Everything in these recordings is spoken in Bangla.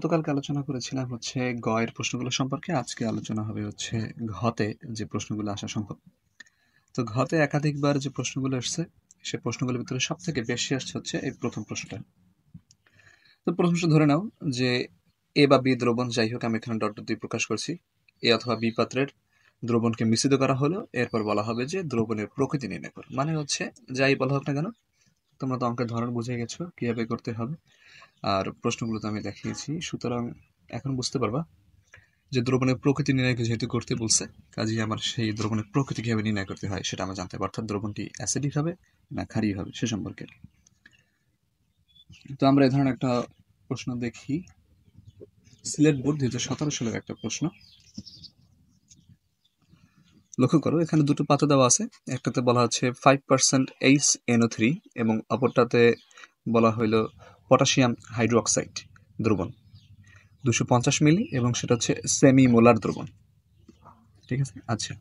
গতকালকে আলোচনা করেছিলাম হচ্ছে গ এর প্রশ্নগুলো সম্পর্কে। আজকে আলোচনা হবে হচ্ছে ঘতে যে প্রশ্নগুলো আসা সম্ভব। তো ঘতে একাধিকবার যে প্রশ্নগুলো এসছে, সে প্রশ্নগুলোর ভিতরে সবথেকে বেশি আসছে হচ্ছে এই প্রথম প্রশ্নটা। তো প্রথম ধরে নাও যে এ বা বি দ্রবণ, যাই হোক আমি এখানে ডট দিয়ে প্রকাশ করছি, এ অথবা বি পাত্রের দ্রবণকে মিশ্রিত করা হলো, এরপর বলা হবে যে দ্রবণের প্রকৃতি নির্ণয় করো। মানে হচ্ছে যাই বলা হোক না কেন, তোমরা তো অঙ্কের ধরন বুঝে গেছো কিভাবে করতে হবে, আর প্রশ্নগুলো তো আমি দেখিয়েছি, সুতরাং এখন বুঝতে পারবা যে দ্রবণের প্রকৃতি নির্ণয় যেহেতু করতে বলছে, কাজেই আমার সেই দ্রবণের প্রকৃতি কিভাবে নির্ণয় করতে হয় সেটা আমরা জানতে হবে, অর্থাৎ দ্রবণটি অ্যাসিডিক হবে না ক্ষারীয় হবে সে সম্পর্কে। তো আমরা এই ধরনের একটা প্রশ্ন দেখি, সিলেট বোর্ড 2017 সালের একটা প্রশ্ন। লক্ষ্য করো, এখানে দুটো পাত্র দেওয়া আছে, একটাতে বলা হচ্ছে 5% HNO3 এবং অপরটাতে বলা হইল পটাশিয়াম হাইড্রোক্সাইড দ্রবণ 250 মিলি, এবং সেটা হচ্ছে সেমি মোলার দ্রবণ। ঠিক আছে, আচ্ছা।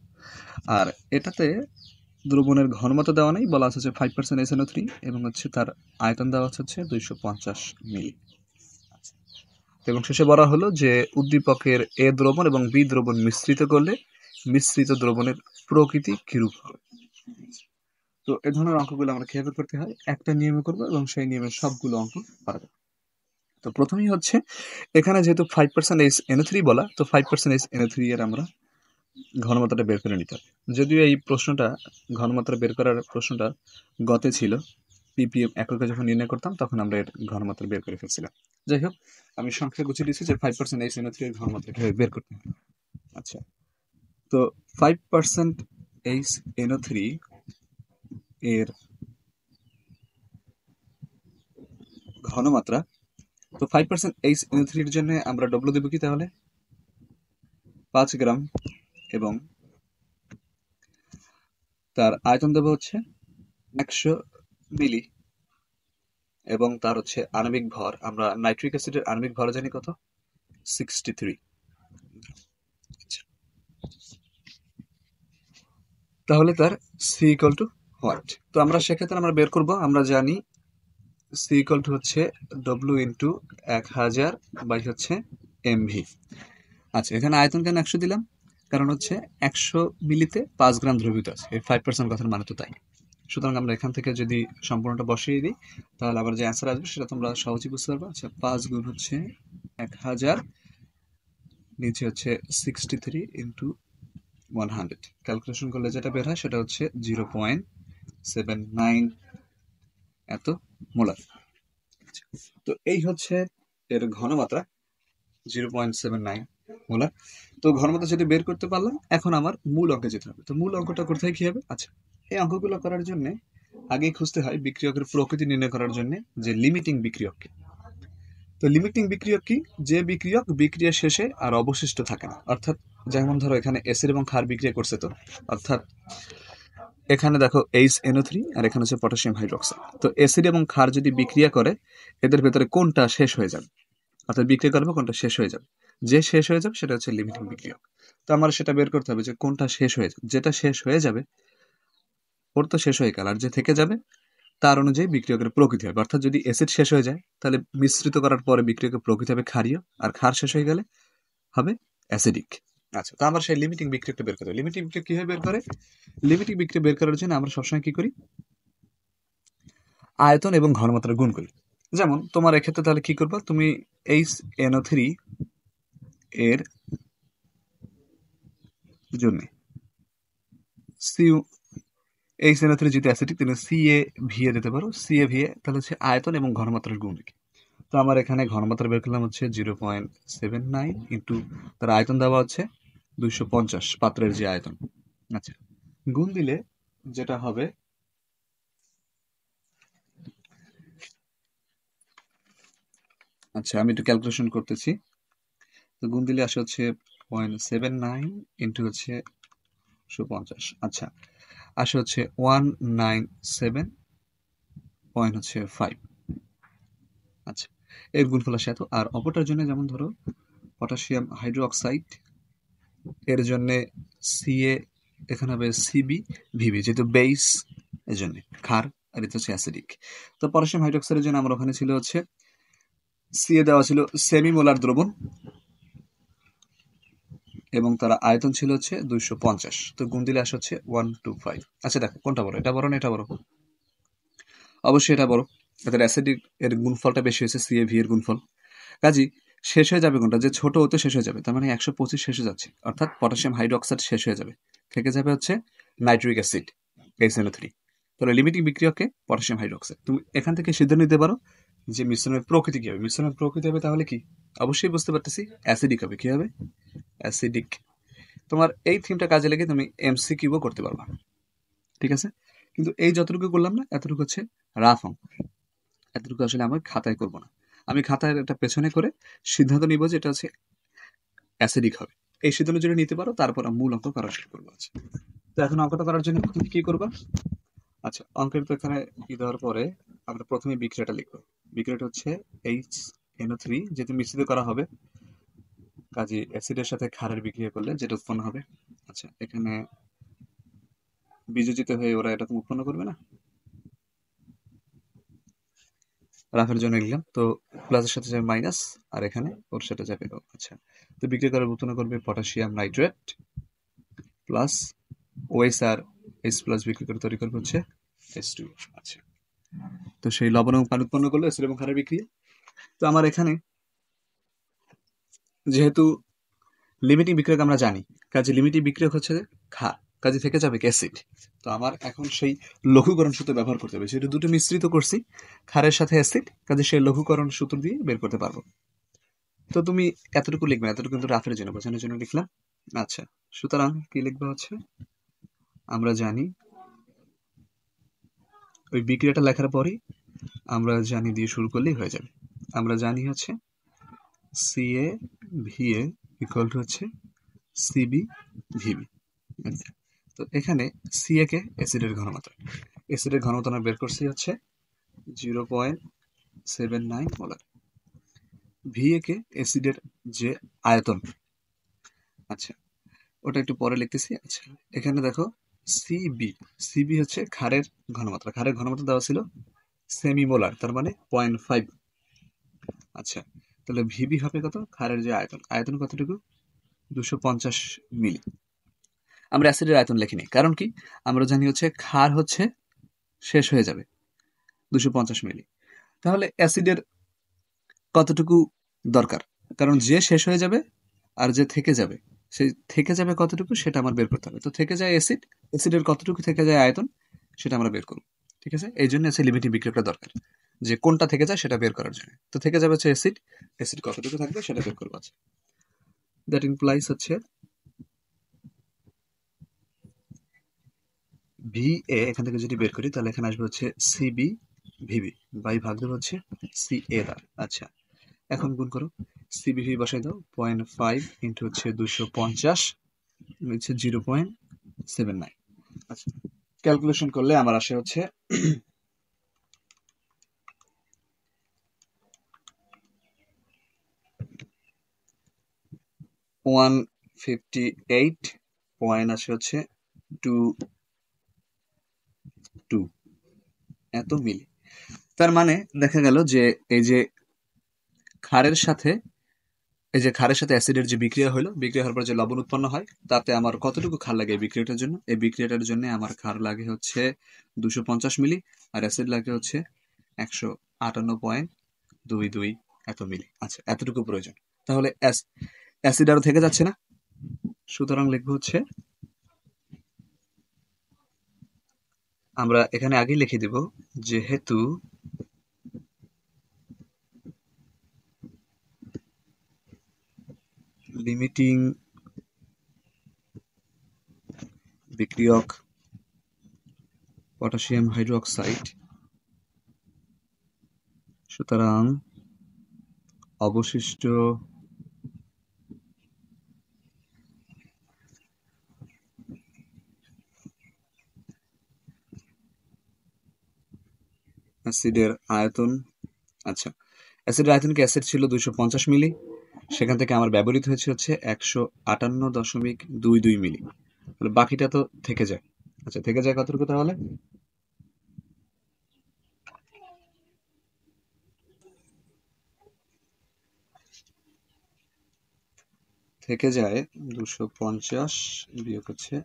আর এটাতে দ্রবণের ঘনমাত্রা দেওয়া নেই, বলা আছে যে 5% SNO3 এবং হচ্ছে তার আয়তন দেওয়া হচ্ছে 250 মিলি। এবং শেষে বলা হলো যে উদ্দীপকের এ দ্রবণ এবং বি দ্রবণ মিশ্রিত করলে মিশ্রিত দ্রবণের প্রকৃতি কিরূপ হবে। তো এ ধরনের অঙ্কগুলো আমরা কিভাবে করতে হয়, একটা নিয়মে করবো এবং সেই নিয়মের সবগুলো অঙ্ক পারবো। তো প্রথমেই হচ্ছে এখানে যেহেতু 5% SNO3 বলা, তো 5% SNO3 এর আমরা ঘনমাত্রাটা বের করে নিতে হবে। যদিও এই প্রশ্নটা, ঘনমাত্রা বের করার প্রশ্নটা গতে ছিল, পিপিএম এককে যখন নির্ণয় করতাম তখন আমরা এর ঘনমাত্রা বের করে ফেলছিলাম। যাই হোক, আমি সংখ্যা গুছিয়ে দিচ্ছি যে 5% HNO3 এর ঘনমাত্রা কিভাবে বের করতে হবে। আচ্ছা, তো 5% HNO3 এর ঘনমাত্রা, তো 5% HNO3 এর জন্য আমরা ডব্লিউ দেব কি, তাহলে 5 গ্রাম, এবং তার আয়তন দেব হচ্ছে 100 মিলি, এবং তার হচ্ছে আণবিক ভর, আমরা নাইট্রিক অ্যাসিডের আণবিক ভর জানি কত, 63। তাহলে তার সি ইকুয়াল টু হোয়াট, তো আমরা সেক্ষেত্রে আমরা বের করব, আমরা জানি সি ইকুয়াল টু হচ্ছে ডব্লিউ ইন্টু 1000 বাই হচ্ছে এমভি। আচ্ছা, এখানে আয়তন কেন 100 দিলাম, কারণ হচ্ছে 100 মিলিতে 5 গ্রাম দ্রবীভূত আছে, এই 5% কথার মানে তো তাই। সুতরাং আমরা এখান থেকে যদি সম্পূর্ণটা বসিয়ে দিই, তাহলে আবার যে অ্যান্সার আসবে সেটা তোমরা সহজেই বুঝতে পারবে। আচ্ছা, 5 গুণ হচ্ছে 1000, নিচে হচ্ছে 63 ইন্টু 100, ক্যালকুলেশন করলে যেটা বের হয় সেটা হচ্ছে 0.79 এত মোলার। তো এই হচ্ছে এর ঘনমাত্রা, 0.79 মোলার। তো ঘনমাত্রা যদি বের করতে পারলাম, এখন আমার মূল অঙ্কে যেতে হবে। তো মূল অঙ্কটা কোথায় কি হবে, আচ্ছা, এই অঙ্কগুলো করার জন্য আগেই খুঁজতে হয় বিক্রিয়কের প্রকৃতি নির্ণয় করার জন্য যে লিমিটিং বিক্রিয়ককে। তো লিমিটিং বিক্রিয়ক কি, যে বিক্রিয়ক বিক্রিয়া শেষে আর অবশিষ্ট থাকে না, অর্থাৎ যেমন ধরো এখানে অ্যাসিড এবং ক্ষার বিক্রিয়া করছে, তো অর্থাৎ এখানে দেখো HNO3 আর এখানে হচ্ছে পটাশিয়াম হাইড্রোক্সাইড। তো অ্যাসিড এবং ক্ষার যদি বিক্রিয়া করে, এদের ভেতরে কোনটা শেষ হয়ে যাবে, অর্থাৎ বিক্রিয়া করবে কোনটা শেষ হয়ে যাবে, যে শেষ হয়ে যাবে সেটা হচ্ছে লিমিটিং বিক্রিয়ক। তো আমার সেটা বের করতে হবে যে কোনটা শেষ হয়ে যাবে, যেটা শেষ হয়ে যাবে ওর তো শেষ হয়ে গেল, আর যে থেকে যাবে তার অনুযায়ী বিক্রিয়কের প্রকৃতি হবে। অর্থাৎ যদি অ্যাসিড শেষ হয়ে যায়, তাহলে মিশ্রিত করার পরে বিক্রিয়কের প্রকৃতি হবে ক্ষারীয়, আর ক্ষার শেষ হয়ে গেলে হবে অ্যাসিডিক। আচ্ছা, তো আমরা সেই লিমিটিং বিক্রিয়কটা বের করতে হবে। লিমিটিং বিক্রিয়ক কিভাবে বের করে, লিমিটিং বিক্রিয়া বের করার জন্য আমরা সবসময় কি করি, আয়তন এবং ঘনমাত্রা গুণ করি। যেমন তোমার এক্ষেত্রে তাহলে কি করবা, তুমি HNO3 এর জন্য HNO3 যেহেতু অ্যাসিডিক, তুমি CaVa দিতে পারো, CaVa তাহলে হচ্ছে আয়তন এবং ঘনমাত্রার গুণ। তো আমার এখানে ঘনমাত্রা বের করলাম হচ্ছে 0.79 ইন্টু তার আয়তন দেওয়া হচ্ছে 250, পাত্রের যে আয়তন। আচ্ছা, গুণ দিলে যেটা হবে, আচ্ছা আমি একটু ক্যালকুলেশন করতেছি। তো গুণ দিলে আসে হচ্ছে 0.79 ইন্টু হচ্ছে 250, আচ্ছা আসে হচ্ছে 197.5। আচ্ছা, এর গুণফল আসে এত। আর অপরটার জন্য যেমন ধরো পটাশিয়াম হাইড্রোক্সাইড, এর জন্য সিএ, এখানে হবে CbVb, যেহেতু বেস এর জন্য ক্ষার, আর এটা হচ্ছে অ্যাসিডিক। তো পটাশিয়াম হাইড্রোক্সাইডের জন্য আমার ওখানে ছিল হচ্ছে সি এ দেওয়া ছিল সেমিমোলার দ্রবণ এবং তার আয়তন ছিল হচ্ছে 250, তো গুণ দিলে আসে হচ্ছে 125। আচ্ছা দেখো কোনটা বড়, এটা বড় না এটা বড়? অবশ্যই এটা বড়, এদের অ্যাসিডিক এর গুণফলটা বেশি হয়েছে, সি এ ভি এর গুণফল। কাজী শেষ হয়ে যাবে কোনটা, যে ছোট হতে শেষ হয়ে যাবে, তার মানে 125 শেষ হয়ে যাচ্ছে, অর্থাৎ পটাশিয়াম হাইড্রোক্সাইড শেষ হয়ে যাবে, থেকে যাবে হচ্ছে নাইট্রিক অ্যাসিড HNO3। তাহলে লিমিটিং বিক্রিয়কে পটাশিয়াম হাইড্রোক্সাইড। তুমি এখান থেকে সিদ্ধান্ত নিতে পারো যে মিশ্রণের প্রকৃতি কি হবে। মিশ্রণের প্রকৃতি হবে তাহলে কি, অবশ্যই বুঝতে পারতেছি অ্যাসিডিক হবে। কি হবে? অ্যাসিডিক। তোমার এই থিমটা কাজে লেগে তুমি MCQও করতে পারবা, ঠিক আছে? কিন্তু এই যতটুকু করলাম না, এতটুকু হচ্ছে রাফ অঙ্ক, এতটুকু আসলে আমি খাতায় করব না। আমি খাতায় একটা পেছনে করে সিদ্ধান্ত নিব যে এটা হচ্ছে অ্যাসিডিক হবে। এই সিদ্ধান্ত যদি নিতে পারো তারপর মূল অঙ্ক করা শুরু করবো। আচ্ছা, তো এখন অঙ্কটা করার জন্য তুমি কি করবা? আচ্ছা, অঙ্কের তো এখানে কি দেওয়ার পরে আমরা প্রথমে বিক্রিয়াটা লিখবো। বিক্রিয়াটা হচ্ছে HNO3, যেহেতু মিশ্রিত করা হবে, কাজে অ্যাসিডের সাথে ক্ষারের বিক্রিয়া করলে যেটা উৎপন্ন হবে। আচ্ছা, এখানে বিযোজিত হয়ে ওরা এটা উৎপন্ন করবে না, রাফের জন্য লিখলাম। তো প্লাসের সাথে যাবে মাইনাস, আর এখানে ওর সাথে যাবে ও। আচ্ছা, তো বিক্রিয়া করে উৎপন্ন করবে পটাশিয়াম নাইট্রেট প্লাস ওএস আর এইচ প্লাস বিক্রি করে তৈরি করবে হচ্ছে H2। আচ্ছা, তো সেই লবণ এবং পানি উৎপন্ন করলো অ্যাসিড এবং ক্ষারের বিক্রিয়া। তো আমার এখানে যেহেতু লিমিটিং বিক্রিয়ক আমরা জানি, কাজে লিমিটিং বিক্রিয়ক হচ্ছে ক্ষার, কাজে থেকে যাবে অ্যাসিড। তো আমার এখন সেই লঘুকরণ সূত্র ব্যবহার করতে হবে, যেহেতু দুটো মিশ্রিত করছি ক্ষারের সাথে অ্যাসিড, কাজে সেই লঘুকরণ সূত্র দিয়ে বের করতে পারবো। তো তুমি এতটুকু লিখবে, এতটুকু কিন্তু রাফের জন্য বোঝানোর জন্য লিখলাম। আচ্ছা, সুতরাং কি লিখবে হচ্ছে, আমরা জানি ওই বিক্রিয়াটা লেখার পরেই আমরা জানি দিয়ে শুরু করলেই হয়ে যাবে। আমরা জানি হচ্ছে CA VA ইকুয়াল টু হচ্ছে CB VB। তো এখানে CA কে অ্যাসিডের ঘনমাত্রা, অ্যাসিডের ঘনমাত্রা আমরা বের করছি হচ্ছে 0.79 মোলার। VA কে অ্যাসিডের যে আয়তন, আচ্ছা ওটা একটু পরে লিখতেছি। আচ্ছা, এখানে দেখো সিবি হচ্ছে ক্ষারের ঘনমাত্রা, ক্ষারের ঘনমাত্রা দেওয়া ছিল সেমিমোলার, তার মানে 0.5। আচ্ছা, তাহলে ভিবি হবে কত, ক্ষারের যে আয়তন, আয়তন কতটুকু, 250 মিলি। আমরা অ্যাসিডের আয়তন লিখিনি, কারণ কি, আমরা জানি হচ্ছে ক্ষার হচ্ছে শেষ হয়ে যাবে 250 মিলি। তাহলে অ্যাসিডের কতটুকু দরকার, কারণ যে শেষ হয়ে যাবে আর যে থেকে যাবে, সেই থেকে যাবে কতটুকু সেটা আমার বের করতে হবে। তো থেকে যায় অ্যাসিড, অ্যাসিডের কতটুকু থেকে যায় আয়তন, সেটা আমরা বের করব। ঠিক আছে, এই জন্য আছে লিমিটিং বিক্রিয়াটা দরকার, যে কোনটা থেকে যায় সেটা বের করার জন্য। তো থেকে যাবে হচ্ছে অ্যাসিড, অ্যাসিড কতটুকু থাকবে সেটা বের করবো। আছে দ্যাট ইমপ্লাইজ হচ্ছে VA, এখান থেকে যদি বের করি তাহলে এখানে আসবে হচ্ছে CB VB, বাই ভাগ দেবো হচ্ছে CA দ্বারা। আচ্ছা, এখন গুণ করো, CBV বসাই দাও, 0.5 ইন্টু হচ্ছে 250 হচ্ছে 0.79। আচ্ছা, ক্যালকুলেশন করলে আমার আসে হচ্ছে 158 পয়েন্ট আসে হচ্ছে 22 এত মিলি। তার মানে দেখা গেল যে এই যে ক্ষারের সাথে এই যে ক্ষারের সাথে অ্যাসিডের যে বিক্রিয়া হলো, বিক্রিয়া হওয়ার পর যে লবণ উৎপন্ন হয়, তাতে আমার কতটুকু ক্ষার লাগে এই বিক্রিয়াটার জন্য? এই বিক্রিয়াটার জন্য আমার ক্ষার লাগে হচ্ছে 250 মিলি, আর অ্যাসিড লাগে হচ্ছে 158.22 এত মিলি। আচ্ছা, এতটুকু প্রয়োজন। তাহলে অ্যাসিড আরো থেকে যাচ্ছে না, সুতরাং লিখবো হচ্ছে, আমরা এখানে আগেই লিখে দিব, যেহেতু লিমিটিং বিক্রিয়ক পটাশিয়াম হাইড্রোক্সাইড, সুতরাং অবশিষ্ট অ্যাসিডের আয়তন, আচ্ছা অ্যাসিডের আয়তন কি, অ্যাসিড ছিল 250 মিলি, সেখান থেকে আমার ব্যবহৃত হয়েছে হচ্ছে 158.22 মিলি, তাহলে বাকিটা তো থেকে যায়। আচ্ছা, থেকে যায় কতটুকু তাহলে, থেকে যায় 250 বিয়োগ হচ্ছে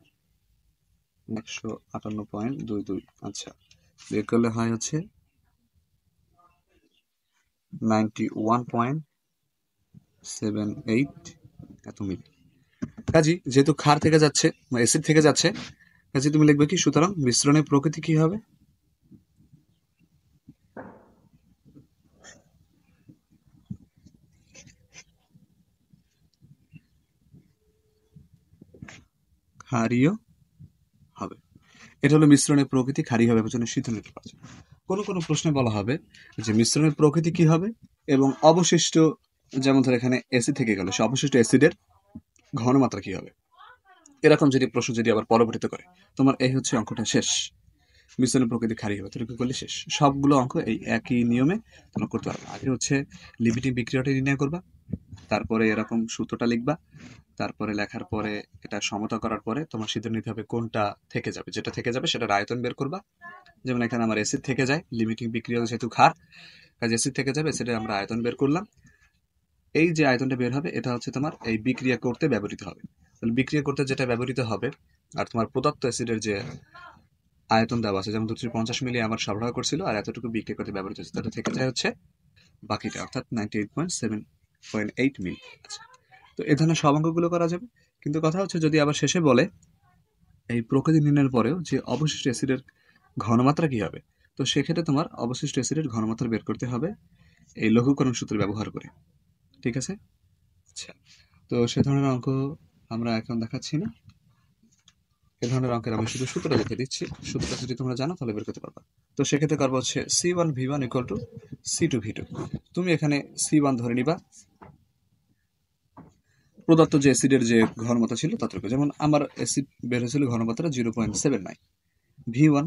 158.22। আচ্ছা, বিয়োগ করলে হয় হচ্ছে 91.78 এত মিলি। কাজী যেহেতু ক্ষার থেকে যাচ্ছে বা অ্যাসিড থেকে যাচ্ছে, কাজী তুমি লিখবে কি, সুতরাং মিশ্রণের প্রকৃতি কি হবে? ক্ষারীয় হবে। এটা হলো মিশ্রণের প্রকৃতি, ক্ষারীয় হবে জন্য সিদ্ধ নিতে পারছে। কোনো কোনো প্রশ্নে বলা হবে যে মিশ্রণের প্রকৃতি কি হবে এবং অবশিষ্ট, যেমন ধর এখানে অ্যাসিড থেকে গেল, সে অবশিষ্ট অ্যাসিডের ঘনমাত্রা কি হবে। এরকম যদি প্রশ্ন যদি আবার পরবর্তীতে করে, তোমার এই হচ্ছে অঙ্কটা শেষ। মিশ্রণের প্রকৃতি ক্ষারীয় হবে, তুমি কি করলে শেষ। সবগুলো অঙ্ক এই একই নিয়মে তোমরা করতে পারবে। আগে হচ্ছে লিমিটিং বিক্রিয়াটা নির্ণয় করবা, তারপরে এরকম সূত্রটা লিখবা, তারপরে লেখার পরে এটা সমতা করার পরে তোমার সিদ্ধান্ত নিতে হবে কোনটা থেকে যাবে। যেটা থেকে যাবে সেটার আয়তন বের করবা। যেমন এখানে আমার অ্যাসিড থেকে যায়, লিমিটিং বিক্রিয়া যেহেতু ক্ষার, কাজে অ্যাসিড থেকে যাবে, অ্যাসিডের আমরা আয়তন বের করলাম। এই যে আয়তনটা বের হবে এটা হচ্ছে তোমার এই বিক্রিয়া করতে ব্যবহৃত হবে। তাহলে বিক্রিয়া করতে যেটা ব্যবহৃত হবে, আর তোমার প্রদত্ত অ্যাসিডের যে আয়তন দেওয়া আছে, যেমন 250 মিলি আমার সরবরাহ করছিল আর এতটুকু বিক্রিয়া করতে ব্যবহৃত হচ্ছে, তাহলে থেকে যায় হচ্ছে বাকিটা, অর্থাৎ 98.7.8 মিলি। আচ্ছা, তো এ ধরনের সব অঙ্কগুলো করা যাবে। কিন্তু কথা হচ্ছে যদি আবার শেষে বলে এই প্রকৃতি নির্ণয়ের পরেও যে অবশিষ্ট অ্যাসিডের ঘনমাত্রা কি হবে, তো সেক্ষেত্রে তোমার অবশিষ্ট অ্যাসিডের ঘনমাত্রা বের করতে হবে এই লঘুকরণ সূত্র ব্যবহার করে। ঠিক আছে? আচ্ছা, তো সে ধরনের অঙ্ক আমরা এখন দেখাচ্ছি না। এ ধরনের অঙ্কের আমি শুধু সূত্রটা লিখে দিচ্ছি, সূত্রটা যদি তোমরা জানো তাহলে বের করতে পারবা। তো সেক্ষেত্রে করবো হচ্ছে C1V1 = C2V2। তুমি এখানে C1 ধরে নিবা, প্রদত্ত যে অ্যাসিডের যে ঘনমাত্রা ছিল ততটুকু। যেমন আমার অ্যাসিড বের হয়েছিল ঘনমাত্রা 0.79 V1,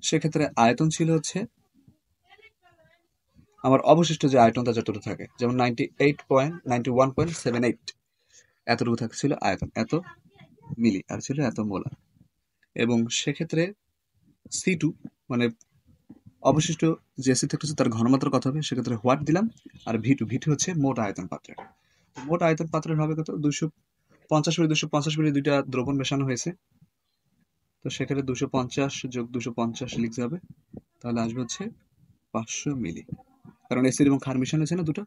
সেক্ষেত্রে আয়তন ছিল হচ্ছে আমার অবশিষ্ট যে আয়তনটা যতটুকু থাকে, যেমন 91.78 এতটুকু থাকছিল আয়তন, এত মিলি, আর ছিল এত মোলার। এবং সেক্ষেত্রে C2 মানে অবশিষ্ট যে অ্যাসিড থাকতেছে তার ঘনমাত্রা কত হবে, সেক্ষেত্রে হোয়াট দিলাম। আর V2 হচ্ছে মোট আয়তন পাত্রের। মোট আয়তন পাত্রের হবে কত, 250 মিলি দুইটা দ্রবণ মেশানো হয়েছে, তো সেক্ষেত্রে 250 যোগ 250 লিখতে হবে, তাহলে আসবে হচ্ছে 500 মিলি, কারণ অ্যাসিড এবং ক্ষার মিশানো হয়েছে না দুটো।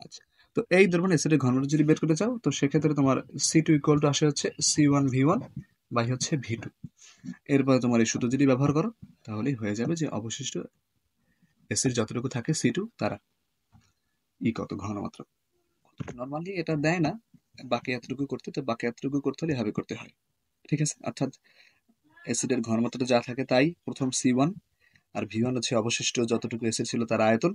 আচ্ছা, তো এই দ্রবণ অ্যাসিডের ঘনমাত্রা যদি বের করতে চাও, তো সেক্ষেত্রে তোমার C2 = আসে হচ্ছে C1V1 বাই হচ্ছে V2। এরপরে তোমার এই সূত্র যদি ব্যবহার করো তাহলেই হয়ে যাবে যে অবশিষ্ট অ্যাসিড যতটুকু থাকে C2 তারা কত ঘনমাত্রা। নর্মালি এটা দেয় না বাকি এতটুকু করতে, তো বাকি এতটুকু করতে হলে এভাবে করতে হয়। ঠিক আছে? অর্থাৎ অ্যাসিডের ঘনমাত্রা যা থাকে তাই প্রথম C1, আর V1 হচ্ছে অবশিষ্ট যতটুকু অ্যাসিড ছিল তার আয়তন।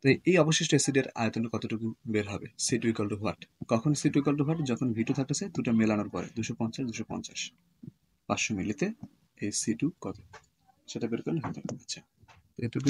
তো এই অবশিষ্ট অ্যাসিডের আয়তন কতটুকু বের হবে, C2 = হোয়াট। কখন C2 = হোয়াট, যখন V2 থাকতেছে দুটো মেলানোর পরে 250 500 মিলিতে এই C2 কত সেটা বের করলে হয়ে যাবে। আচ্ছা, এটুকু